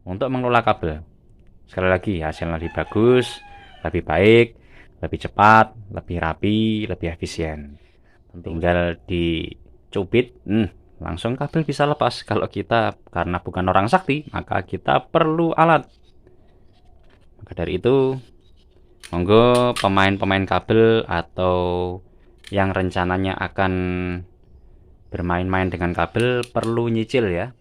untuk mengelola kabel. Sekali lagi, hasilnya lebih bagus, lebih baik, lebih cepat, lebih rapi, lebih efisien. Tinggal dicubit, langsung kabel bisa lepas. Kalau kita karena bukan orang sakti, maka kita perlu alat. Maka dari itu, monggo pemain-pemain kabel atau yang rencananya akan bermain-main dengan kabel perlu nyicil ya.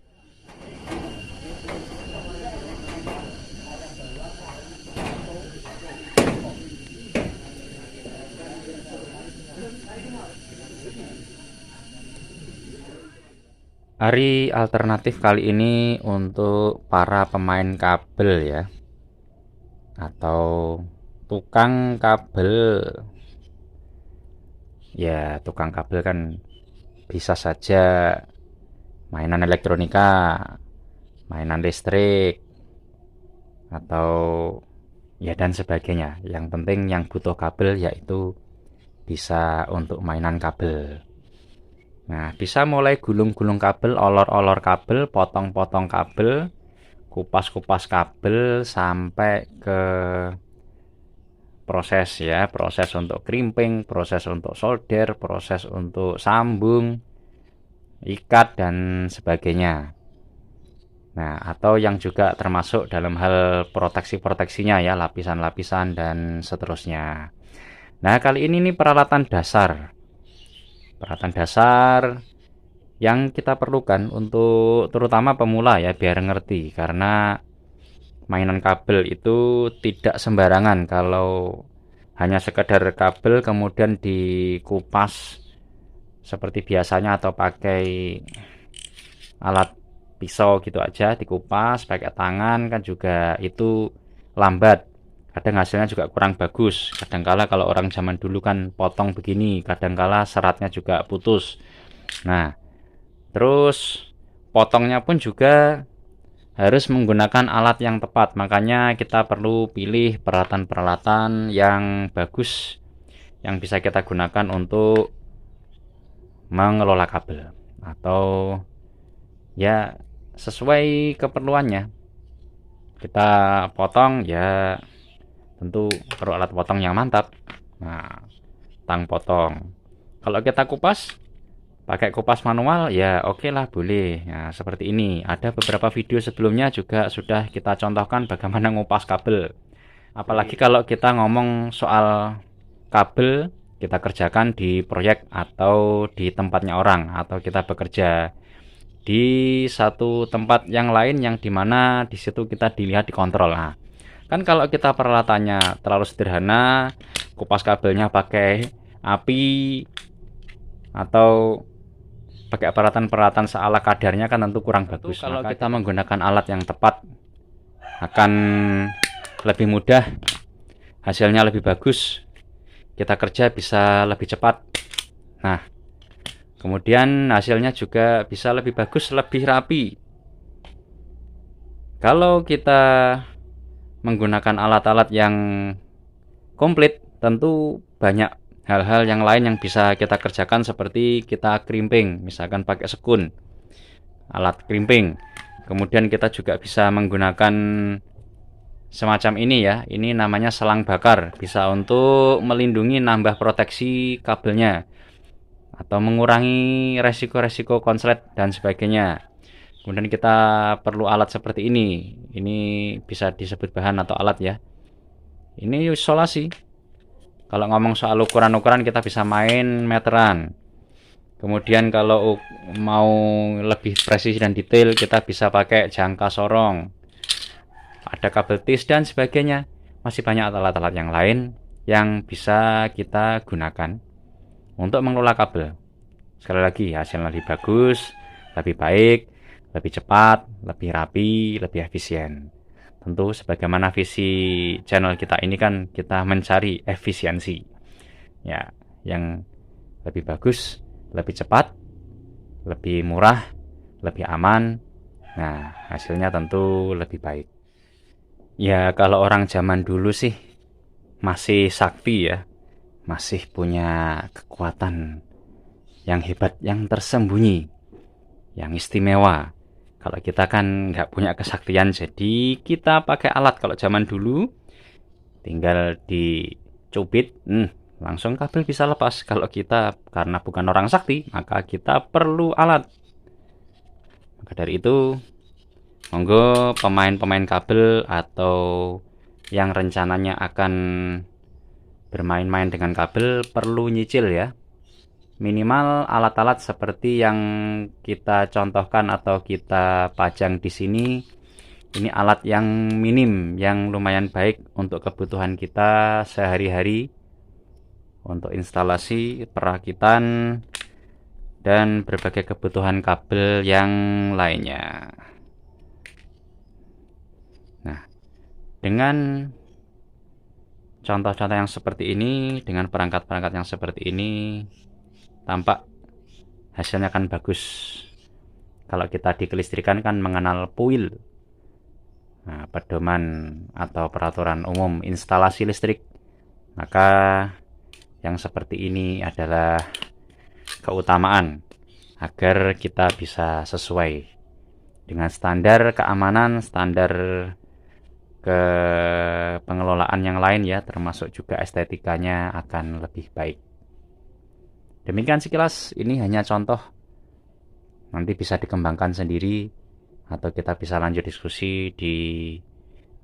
Hari alternatif kali ini untuk para pemain kabel ya, atau tukang kabel. Ya, tukang kabel kan bisa saja mainan elektronika, mainan listrik, atau ya dan sebagainya. Yang penting yang butuh kabel yaitu bisa untuk mainan kabel. Nah, bisa mulai gulung-gulung kabel, olor-olor kabel, potong-potong kabel, kupas-kupas kabel sampai ke proses ya, proses untuk crimping, proses untuk solder, proses untuk sambung, ikat dan sebagainya. Nah, atau yang juga termasuk dalam hal proteksi-proteksinya ya, lapisan-lapisan dan seterusnya. Nah, kali ini nih peralatan dasar. Peralatan dasar yang kita perlukan untuk terutama pemula ya, biar ngerti. Karena mainan kabel itu tidak sembarangan. Kalau hanya sekedar kabel kemudian dikupas seperti biasanya atau pakai alat pisau gitu aja dikupas pakai tangan kan juga itu lambat, kadang hasilnya juga kurang bagus. Kadangkala kalau orang zaman dulu kan potong begini, kadangkala seratnya juga putus. Nah, terus potongnya pun juga harus menggunakan alat yang tepat, makanya kita perlu pilih peralatan-peralatan yang bagus yang bisa kita gunakan untuk mengelola kabel atau ya sesuai keperluannya. Kita potong ya tentu perlu alat potong yang mantap. Nah, tang potong. Kalau kita kupas pakai kupas manual ya oke lah, boleh. Nah, seperti ini. Ada beberapa video sebelumnya juga sudah kita contohkan bagaimana ngupas kabel. Apalagi kalau kita ngomong soal kabel kita kerjakan di proyek atau di tempatnya orang, atau kita bekerja di satu tempat yang lain yang dimana di situ kita dilihat dikontrol. Nah, kan kalau kita peralatannya terlalu sederhana, kupas kabelnya pakai api atau pakai peralatan-peralatan seala kadarnya kan tentu kurang bagus. Kalau kita menggunakan alat yang tepat akan lebih mudah, hasilnya lebih bagus, kita kerja bisa lebih cepat. Nah, kemudian hasilnya juga bisa lebih bagus, lebih rapi. Kalau kita menggunakan alat-alat yang komplit, tentu banyak hal-hal yang lain yang bisa kita kerjakan, seperti kita crimping, misalkan pakai sekun, alat crimping. Kemudian kita juga bisa menggunakan semacam ini ya, ini namanya selang bakar, bisa untuk melindungi, nambah proteksi kabelnya atau mengurangi resiko-resiko konslet dan sebagainya. Kemudian kita perlu alat seperti ini bisa disebut bahan atau alat ya. Ini isolasi. Kalau ngomong soal ukuran-ukuran kita bisa main meteran. Kemudian kalau mau lebih presisi dan detail kita bisa pakai jangka sorong, ada kabel tis dan sebagainya. Masih banyak alat-alat yang lain yang bisa kita gunakan untuk mengelola kabel. Sekali lagi, hasilnya lebih bagus, lebih baik, lebih cepat, lebih rapi, lebih efisien. Tentu sebagaimana visi channel kita ini kan kita mencari efisiensi. Ya, yang lebih bagus, lebih cepat, lebih murah, lebih aman. Nah, hasilnya tentu lebih baik. Ya, kalau orang zaman dulu sih masih sakti ya, masih punya kekuatan yang hebat, yang tersembunyi, yang istimewa. Kalau kita kan nggak punya kesaktian, jadi kita pakai alat. Kalau zaman dulu tinggal dicubit, langsung kabel bisa lepas. Kalau kita karena bukan orang sakti, maka kita perlu alat. Maka dari itu, monggo pemain-pemain kabel atau yang rencananya akan bermain-main dengan kabel perlu nyicil ya. Minimal alat-alat seperti yang kita contohkan atau kita pajang di sini, ini alat yang minim, yang lumayan baik untuk kebutuhan kita sehari-hari, untuk instalasi, perakitan, dan berbagai kebutuhan kabel yang lainnya. Nah, dengan contoh-contoh yang seperti ini, dengan perangkat-perangkat yang seperti ini, tampak hasilnya kan bagus. Kalau kita di kelistrikan kan mengenal PUIL, nah, pedoman atau peraturan umum instalasi listrik. Maka yang seperti ini adalah keutamaan agar kita bisa sesuai dengan standar keamanan, standar pengelolaan yang lain ya, termasuk juga estetikanya akan lebih baik. Demikian sekilas, ini hanya contoh. Nanti bisa dikembangkan sendiri atau kita bisa lanjut diskusi di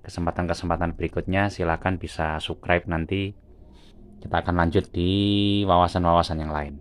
kesempatan-kesempatan berikutnya. Silakan bisa subscribe, nanti kita akan lanjut di wawasan-wawasan yang lain.